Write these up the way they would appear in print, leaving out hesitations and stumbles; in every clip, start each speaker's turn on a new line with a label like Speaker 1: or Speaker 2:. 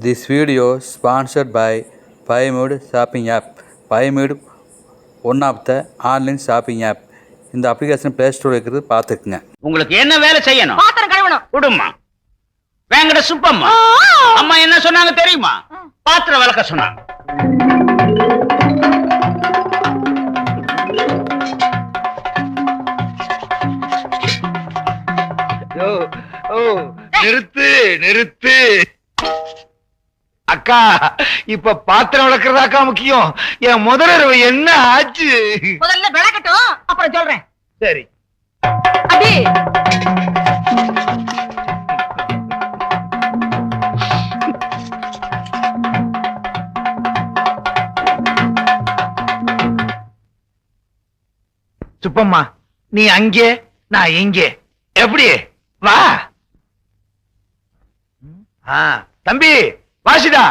Speaker 1: This video sponsored by Buymood shopping app. Buymood one of the online shopping app. இந்த application play store இருக்குது பார்த்துக்குங்க.
Speaker 2: உங்களுக்கு என்ன வேலை செய்யணும்?
Speaker 3: பாத்திரம் கழுவணும்.
Speaker 2: குடும்மா. வேங்கட சுப்பம்மா. அம்மா என்ன சொன்னாங்க தெரியுமா? பாத்திரம் விளக்க சொன்னாங்க.
Speaker 4: நிறுத்து அக்கா, இப்ப பாத்திரம் விளக்குறதாக்கா முக்கியம். என் முதலரவு என்ன ஆச்சு?
Speaker 3: முதல்ல விளக்கட்டும், அப்புறம் சொல்றேன்.
Speaker 4: சரி.
Speaker 3: அடி
Speaker 4: சுப்பம்மா, நீ அங்கே, நான் இங்கே. எப்படி? வா. தம்பி வாசிடா.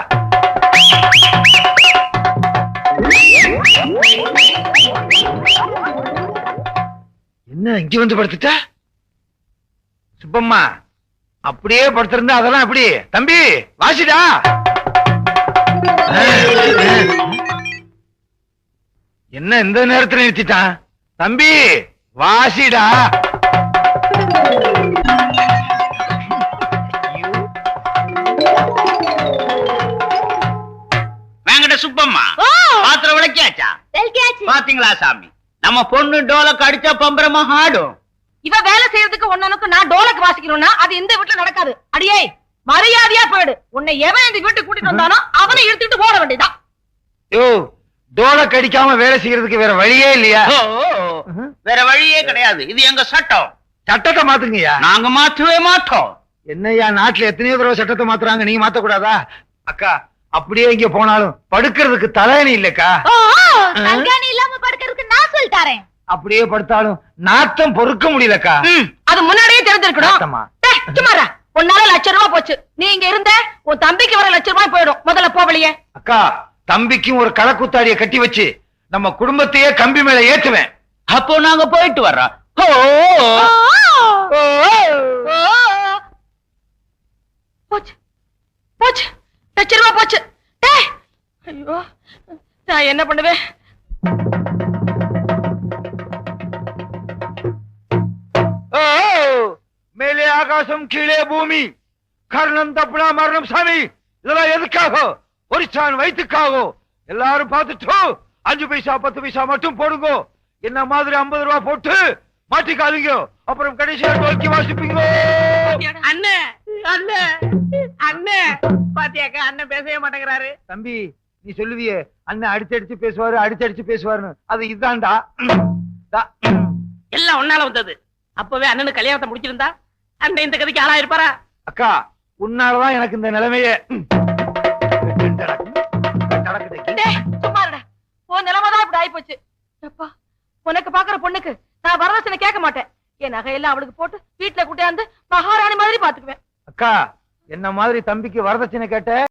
Speaker 4: என்ன இங்க வந்து படுத்துட்ட? சுப்பம்மா, அப்படியே படுத்திருந்தா அதெல்லாம் எப்படி? தம்பி வாசிடா. என்ன இந்த நேரத்துல நிறுத்திட்டான்? தம்பி வாசிடா.
Speaker 2: வேங்கட சுப்பம்மா, பாத்திரம் விளக்கியாச்சா? பாத்தீங்களா சாமி, நம்ம பொண்ணு டோலக்கு அடிச்சா பம்பரமா ஆடும்.
Speaker 3: இவ வேலை செய்யறதுக்கு ஒன்னனுக்கு நான் டோலக்கு வாசிக்கணும்னா அது இந்த வீட்டுல நடக்காது. அடியே மரியாதையா போயிடு. உன்னை எவன் இந்த வீட்டுக்கு கூட்டிட்டு வந்தானோ அவனை இழுத்துட்டு ஓட வேண்டியதான்.
Speaker 4: யோ, டோலக்கு அடிக்காம வேலை செய்யறதுக்கு வேற வழியே இல்லையா?
Speaker 2: வேற வழியே கிடையாது. இது எங்க சட்டம்.
Speaker 4: சட்டத்தை மாத்துங்கய்யா.
Speaker 2: நாங்க மாற்றவே மாட்டோம்.
Speaker 4: என்னய்யா, நாட்டுல எத்தனையோ தடவை சட்டத்தை மாத்துறாங்க, நீங்க மாத்த கூடாதா? அக்கா, அப்படியே இங்க போனாலும் படுக்கிறதுக்கு தலையணி இல்லக்கா.
Speaker 3: தங்காணி இல்லாம படுக்கிறதுக்கு நான் சொல்லிட்டாரேன்.
Speaker 4: அப்படியே படுத்தாலும் நாத்தம் பொறுக்க முடியலக்கா.
Speaker 3: அது முன்னாடியே தெரிஞ்சிருக்கணும்.
Speaker 4: நாத்தமா?
Speaker 3: சும்மாரா, உன்னால ₹1,00,000 போச்சு. நீ இங்க இருந்த உன் தம்பிக்கு வர ₹1,00,000 போயிடும். முதல்ல போவலியே.
Speaker 4: அக்கா, தம்பிக்கும் ஒரு களக்குத்தாடிய கட்டி வச்சு நம்ம குடும்பத்தையே கம்பி மேல ஏத்துவேன்.
Speaker 2: அப்போ நாங்க போயிட்டு வர்றோம்.
Speaker 3: போச்சு போச்சு, ₹1,00,000 போச்சு. ஐயோ, நான் என்ன பண்ணுவேன்?
Speaker 4: மேலே ஆகாசம், கீழே பூமி, கர்ணம் தப்புனா மரணம். சாமி, இதெல்லாம் எதுக்காக? ஒரு சான் வயிற்றுக்காக. எல்லாரும் பார்த்துட்டு 5 பைசா 10 பைசா மட்டும் போடுங்க. என்ன மாதிரி 50 ரூபா போட்டு மாட்டிக்காதீங்க. அப்புறம் கடைசியா டோல்கி வாசிப்பீங்க.
Speaker 3: அண்ணே அண்ணே அண்ணே, பாத்தியாக்கா, அண்ணன் பேசவே மாட்டேங்கிறாரு.
Speaker 4: தம்பி, நீ சொல்லுவியே அண்ணன் அடிச்சடிச்சு பேசுவாரு, அடிச்சடிச்சு பேசுவாருன்னு. அது இதுதான்டா.
Speaker 3: எல்லாம் உன்னால வந்தது. அப்பவே அண்ணனுக்கு கல்யாணத்தை முடிச்சிருந்தா அண்ணன் இந்த கதைக்கு ஆளா இருப்பாரா?
Speaker 4: அக்கா, உன்னாலதான் எனக்கு இந்த நிலைமையே.
Speaker 3: சும்மா இருடா. உன் நிலைமைதான் இப்படி ஆயி போச்சு. அப்பா, உனக்கு பாக்குற பொண்ணுக்கு நான் வரதட்சணை கேட்க மாட்டேன். என் நகையெல்லாம் அவளுக்கு போட்டு வீட்டுல கூட்டியாந்து மகாராணி மாதிரி பாத்துக்குவேன்.
Speaker 4: அக்கா, என்ன மாதிரி தம்பிக்கு வரதட்சணை கேட்ட